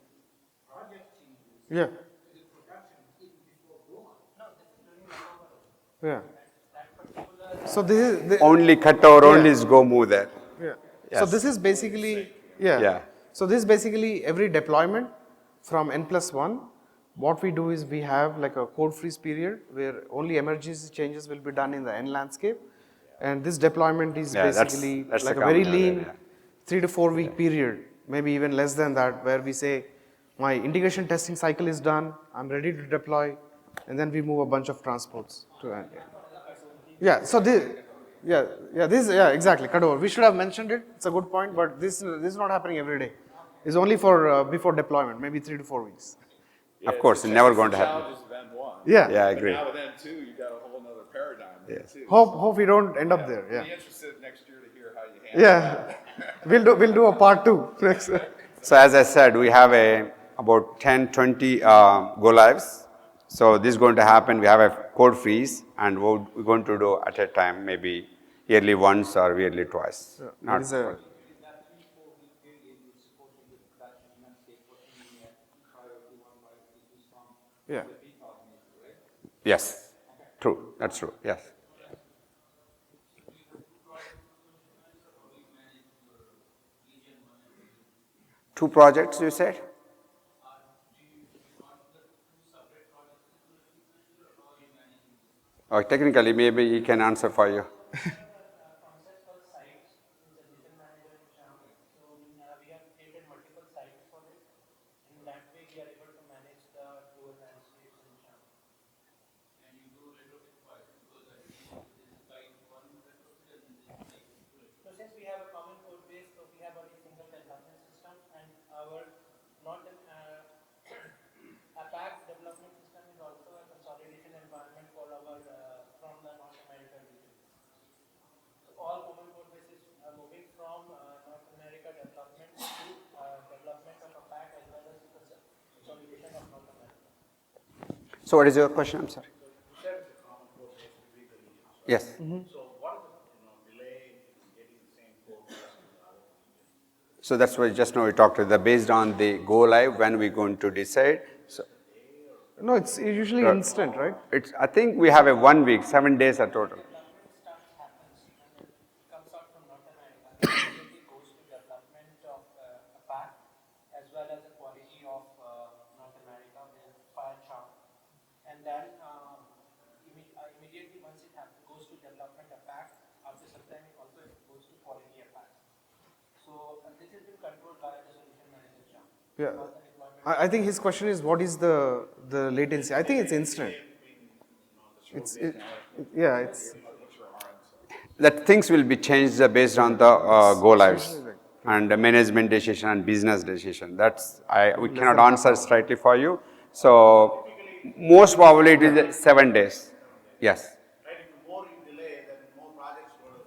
project changes Yeah. to the production even before go on. Yeah. So this is Only cut or only is go move there. yeah. Yes. So this is basically Yeah. So this is basically every deployment from N plus 1. What we do is we have like a code freeze period where only emergency changes will be done in the N landscape, and this deployment is Yeah, that's- basically that's like the a very common area, lean yeah. 3 to 4 week period, maybe even less than that, where we say my integration testing cycle is done, I'm ready to deploy, and then we move a bunch of transports to N. Yeah, so this, exactly, cut over. We should have mentioned it. It's a good point, but this is not happening every day. It's only for before deployment, maybe 3 to 4 weeks. Of course, it's never going to happen. Challenge is event one. Yeah. Yeah, I But agree. now with N2, you got a whole nother paradigm there Yes. too. Hope we don't end up there. I'll be Yeah. interested next year to hear how you handle that. Yeah. We'll do a part 2 next. So as I said, we have about 10, 20 go lives. So this is going to happen. We have a code freeze, and we're going to do at a time, maybe yearly once or yearly twice. There Not is a, In that 3-4 week period, you're supposed to get production landscape for any priority 1 priority 2 from yeah. the breakout meeting, right? yes, true. That's true. Yes. Two projects, you said? Oh, technically, maybe he can answer for you. Concept called sites is a decision manager in Jam. So we have created multiple sites for this. In that way, we are able to manage the tour landscapes in Jam. So since we have a common code base, so we have only single development system, and our not a packed development system is also a consolidation environment for our from the North America region. So all common code bases are moving from North America development to development of a pack as well as consolidation of North America. So what is your question? I'm sorry. You said it's a common code base between the regions. Yes. So what is the delay in getting the same code base in the other regions? So that's why just now we talked to the based on the go live when we're going to decide. So No, it's usually instant, right? it's I think we have a 1 week, 7 days are total. Development starts happens when it comes out from North America. It immediately goes to development of a pack as well as the quality of North America with fire chart. And then immediately once it goes to development a pack, after some time it also goes to quality a pack. So this has been controlled by the solution manager Jam. Yeah. For the deployment. I think his question is what is the latency? I think it's instant. It's That things will be changed based on the go lives and the management decision and business decision. We cannot answer straightly for you. So most probably it is 7 days. Yes. Right, if more you delay, then more projects will.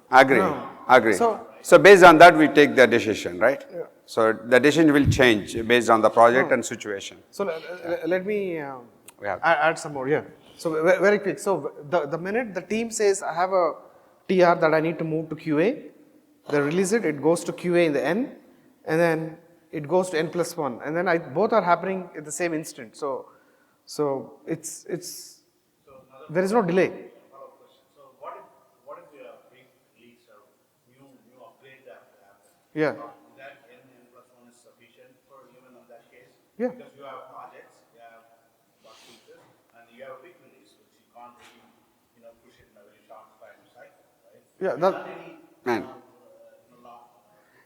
Agree. So based on that we take the decision, right? So the decision will change based on the project and situation. So let me We have- add some more. Yeah. So very quick. So the minute the team says I have a TR that I need to move to QA, they release it. It goes to QA in the N, and then it goes to N plus 1, and then both are happening at the same instant. So it's there is no delay. Follow-up question. So what if the big leaks or new upgrade that happen? Yeah. Is that N plus 1 is sufficient for even in that case? Yeah. Because you have projects, you have bug fixes, and you have a big release, which you can't really, push it in a very short time cycle, right? Yeah. Man.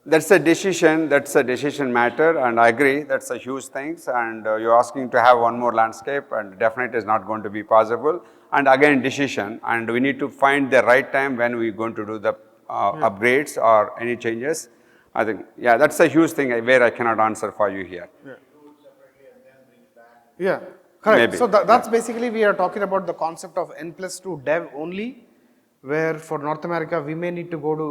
That's a decision matter, and I agree, that's a huge thing, and you're asking to have one more landscape, and definitely is not going to be possible, and again, decision, and we need to find the right time when we're going to do the upgrades or any changes, I think, yeah, that's a huge thing where I cannot answer for you here. Yeah, correct. Maybe, So that's basically we are talking about the concept of N+2 dev only, where for North America we may need to go to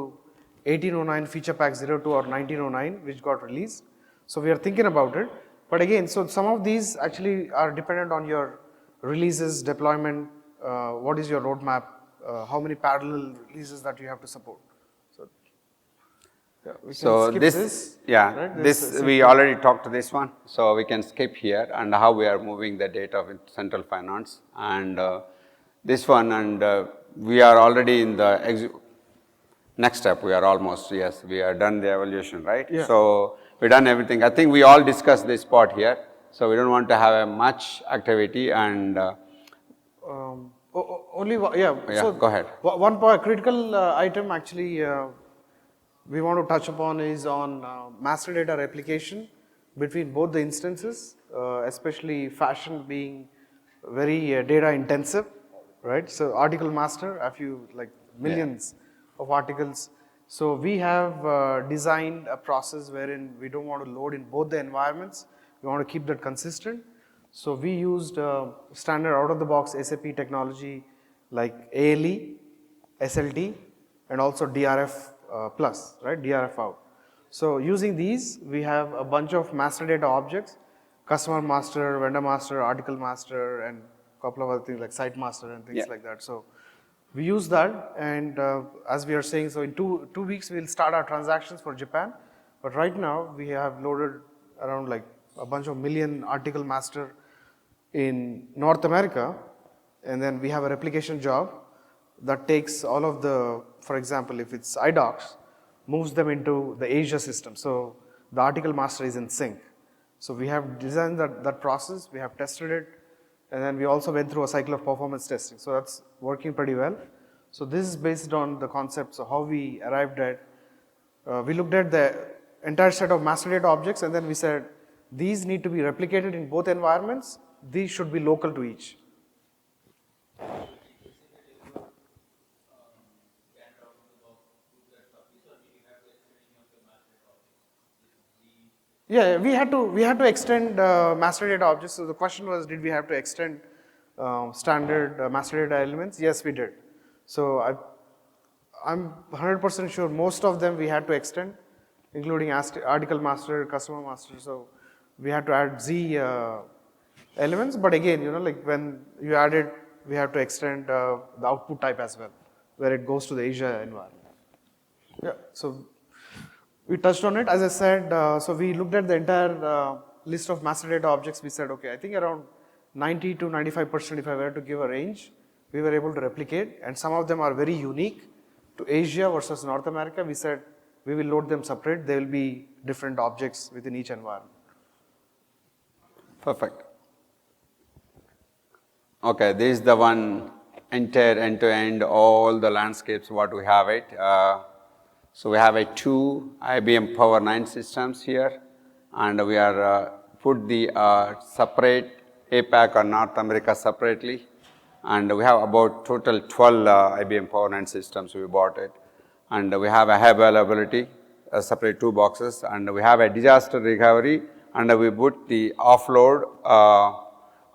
1809 feature pack 02 or 1909, which got released. So we are thinking about it. But again, so some of these actually are dependent on your releases, deployment, what is your roadmap, how many parallel releases that you have to support. So yeah, we can So skip this, yeah, right? this we already talked to this one, so we can skip here and how we are moving the data with central finance and this one, and we are already in the next step. We are almost, yes, we are done the evaluation, right? Yeah. So we done everything. I think we all discussed this part here, so we don't want to have a much activity and. Only one, yeah. Yeah, So go ahead. One point, critical item actually we want to touch upon is on master data replication between both the instances, especially fashion being very data intensive, right? So article master, a few like millions of articles. So we have designed a process wherein we don't want to load in both the environments. We want to keep that consistent. So we used standard out-of-the-box SAP technology like ALE, SLT, and also DRF plus, right? DRF out. So using these, we have a bunch of master data objects: customer master, vendor master, article master, and a couple of other things like site master and things like that. So we use that, and as we are saying, so in two weeks we'll start our transactions for Japan. But right now we have loaded around like a bunch of million article master in North America, and then we have a replication job that takes all of the, for example, if it's iDocs, moves them into the Asia system. So the article master is in sync. So we have designed that process, we have tested it, and then we also went through a cycle of performance testing. So that's working pretty well. So this is based on the concepts of how we arrived at, we looked at the entire set of master data objects, and then we said, these need to be replicated in both environments. These should be local to each. Yeah, we had to extend master data objects. So the question was, did we have to extend standard master data elements? Yes, we did. So I'm 100% sure most of them we had to extend, including article master, customer master. So we had to add Z elements. But again, you know, like when you add it, we have to extend the output type as well, where it goes to the Asia environment. Yeah. So we touched on it. As I said, so we looked at the entire list of master data objects. We said, okay, I think around 90 to 95%, if I were to give a range, we were able to replicate. And some of them are very unique to Asia versus North America. We said, we will load them separate. They will be different objects within each environment. Perfect. Okay, this is the one entire end-to-end, all the landscapes, what we have it. So we have two IBM Power 9 systems here, and we are put the separate APAC or North America separately, and we have about total 12 IBM Power 9 systems we bought it, and we have a high availability, separate 2 boxes, and we have a disaster recovery, and we put the offload.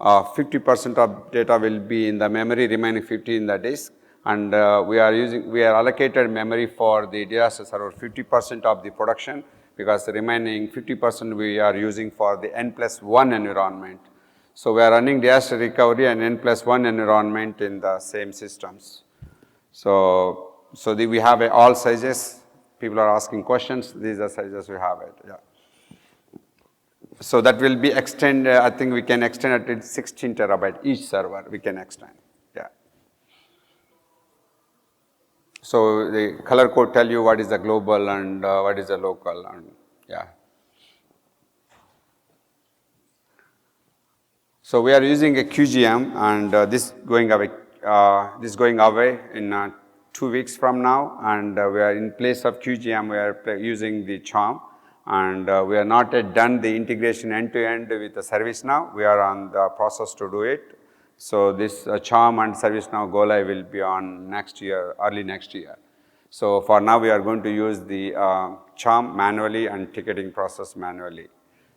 50% of data will be in the memory, remaining 50 in the disk. And we are allocated memory for the disaster server 50% of the production, because the remaining 50% we are using for the N+1 environment. So we are running disaster recovery and N+1 environment in the same systems. So we have all sizes. People are asking questions. These are sizes we have it. Yeah. So that will be extended. I think we can extend it to 16 terabyte each server. We can extend. Yeah. So the color code tell you what is the global and what is the local, and yeah. So we are using a QGM, and this going away in 2 weeks from now, and we are in place of QGM. We are using the Charm, and we are not yet done the integration end to end with the ServiceNow. We are on the process to do it. So this Charm and ServiceNow go live will be on next year, early next year. So for now, we are going to use the charm manually and ticketing process manually.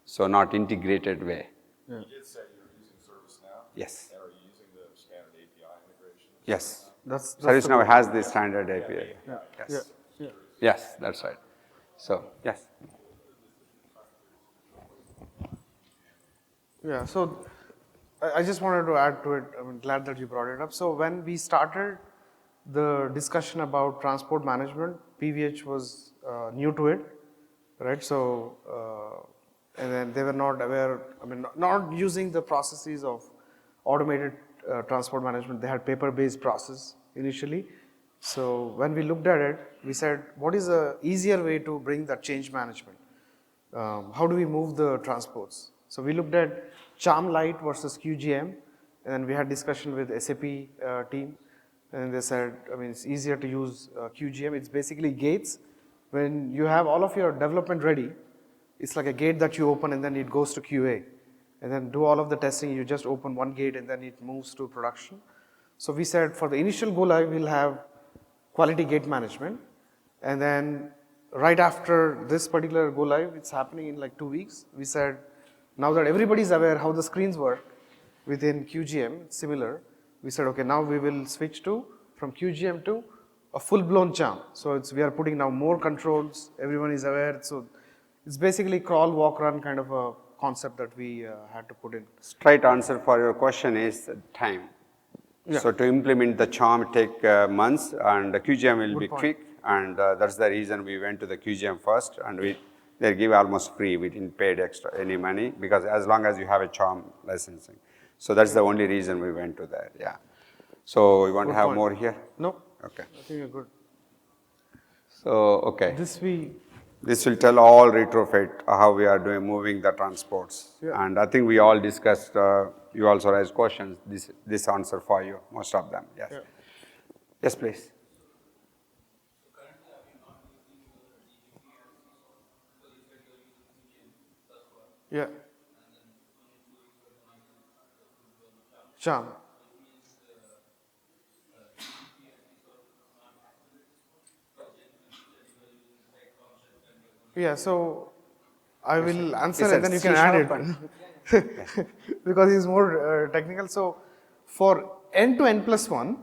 So not integrated way. You did say you're using ServiceNow? Yes. And are you using the standard API integration? Yes. That's ServiceNow has the standard API. Yes. Yeah. Yes, that's right. So, yes. Yeah, so I just wanted to add to it. I'm glad that you brought it up. So when we started the discussion about transport management, PVH was new to it, right? So, and then they were not aware, I mean, not using the processes of automated transport management. They had paper-based process initially. So when we looked at it, we said, what is a easier way to bring that change management? How do we move the transports? So we looked at Charm Lite versus QGM, and then we had discussion with SAP team, and they said, I mean, it's easier to use QGM. It's basically gates. When you have all of your development ready, it's like a gate that you open and then it goes to QA. And then do all of the testing, you just open one gate and then it moves to production. So we said for the initial go live, we'll have quality gate management, and then right after this particular go live, it's happening in like 2 weeks. We said, now that everybody's aware how the screens work within QGM, it's similar, we said, okay, now we will switch to, from QGM to a full-blown charm. So we are putting now more controls, everyone is aware. So it's basically crawl, walk, run kind of a concept that we had to put in. Straight answer for your question is time. Yeah. So to implement the charm take months, and the QGM will be point. quick, and that's the reason we went to the QGM first, and they give almost free. We didn't pay extra any money, because as long as you have a charm licensing. So that's the only reason we went to that, yeah. So you want to have point. more here? No, Okay. I think you're good. So, okay. This will tell all retrofit how we are moving the transports. Yeah. And I think we all discussed, you also raised questions, this answer for you, most of them, yes. Yeah. Yes, please. Yeah. Charm. Yeah, so I will answer and then you can add it because it's more technical. So for N to N plus 1,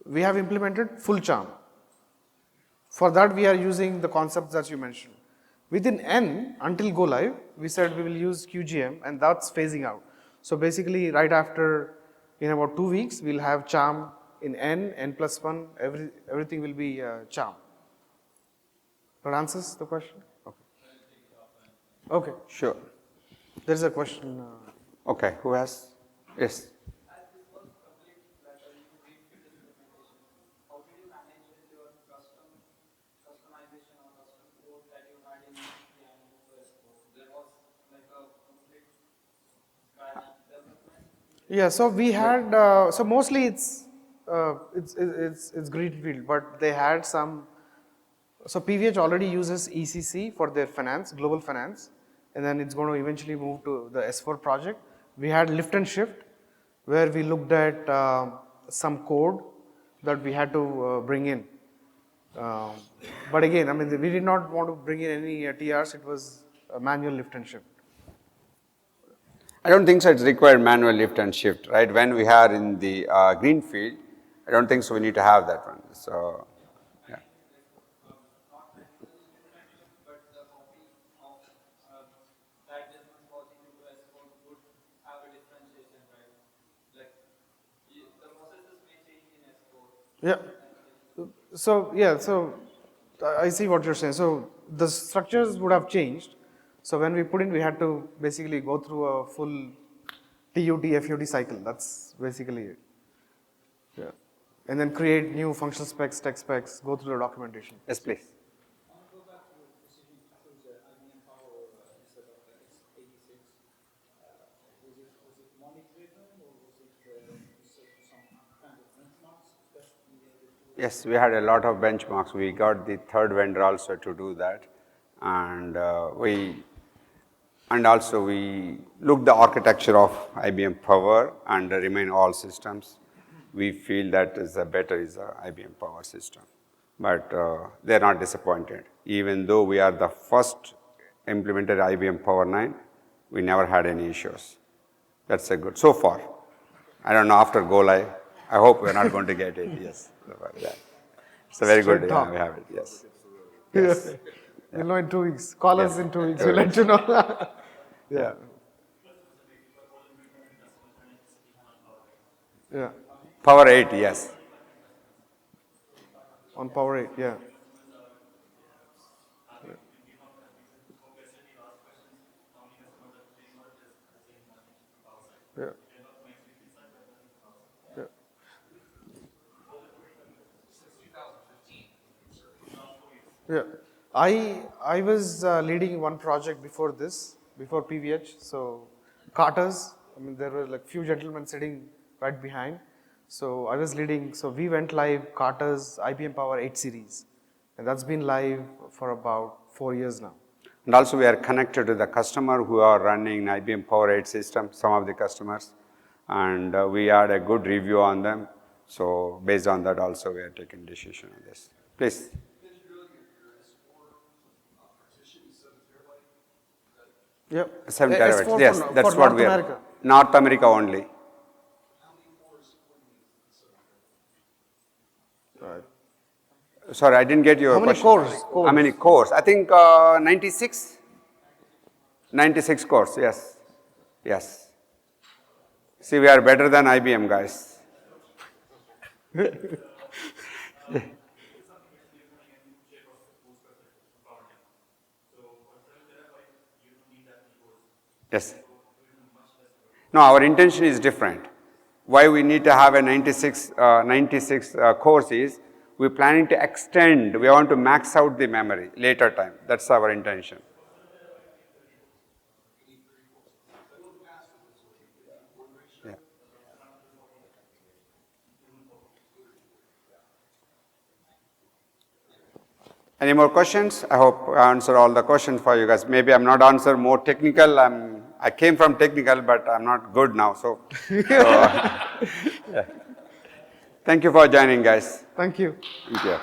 we have implemented full charm. For that, we are using the concepts that you mentioned. Within N, until go live, we said we will use QGM, and that's phasing out. So basically, right after, in about 2 weeks, we'll have charm in N, N plus 1, everything will be charm. That answers the question? Okay. Okay. Sure. There's a question. Okay, who has? Yes. As this was complete, like greenfield implementation, how did you manage with your customization or custom code that you had in there was like a complete scratch development? Yeah, so we had, so mostly it's greenfield, but they had some. So PVH already uses ECC for their finance, global finance, and then it's going to eventually move to the S4 project. We had lift and shift, where we looked at some code that we had to bring in. But again, I mean, we did not want to bring in any TRs, it was a manual lift and shift. I don't think so it's required manual lift and shift, right? When we are in the green field, I don't think so we need to have that one. So, yeah. But the copy of that business was into S4 would have a differentiation, right? Like the processes may change in S4. Yeah. So, yeah, so I see what you're saying. So the structures would have changed. So when we put in, we had to basically go through a full TUT, FUT cycle. That's basically it. Yeah. And then create new functional specs, tech specs, go through the documentation. Yes, please. I want to go back to your decision to choose IBM Power instead of x86. Was it money driven or was it some kind of benchmarks that you needed to? Yes, we had a lot of benchmarks. We got the third vendor also to do that. And also we looked the architecture of IBM Power and remain all systems. We feel that is the better is the IBM Power system. but they're not disappointed. Even though we are the first implemented IBM Power 9, we never had any issues. That's a good, so far. I don't know after go live, I hope we're not going to get it, yes. Yeah. It's a very Straight good, talk. we have it, yes. Yes. We'll know in 2 weeks. Call us Yeah. in 2 weeks. 2 We'll let weeks. you know. Yeah. Yeah. Power 8, yes. On Power 8, yeah. Yeah. Yeah. Yeah. I was leading one project before this, before PVH. So Carters, I mean there were like few gentlemen sitting right behind. So I was leading. So we went live Carters IBM Power 8 series, and that's been live for about 4 years now. And also we are connected to the customer who are running IBM Power 8 system, some of the customers, and we had a good review on them. So based on that also we are taking decision on this. Please. Yep. 7 S4 terabytes, yes, for that's what North we are. America. North America only. Right. Sorry, I didn't get your How many question. cores? How many cores? I think 96. 96 cores, yes. Yes. See, we are better than IBM, guys. Yes. No, our intention is different. Why we need to have a 96 cores is we're planning to extend, we want to max out the memory later time. That's our intention. Yeah. Any more questions? I hope I answered all the questions for you guys. Maybe I'm not answer more technical. I came from technical, but I'm not good now. So yeah. Thank you for joining, guys. Thank you. Thank you.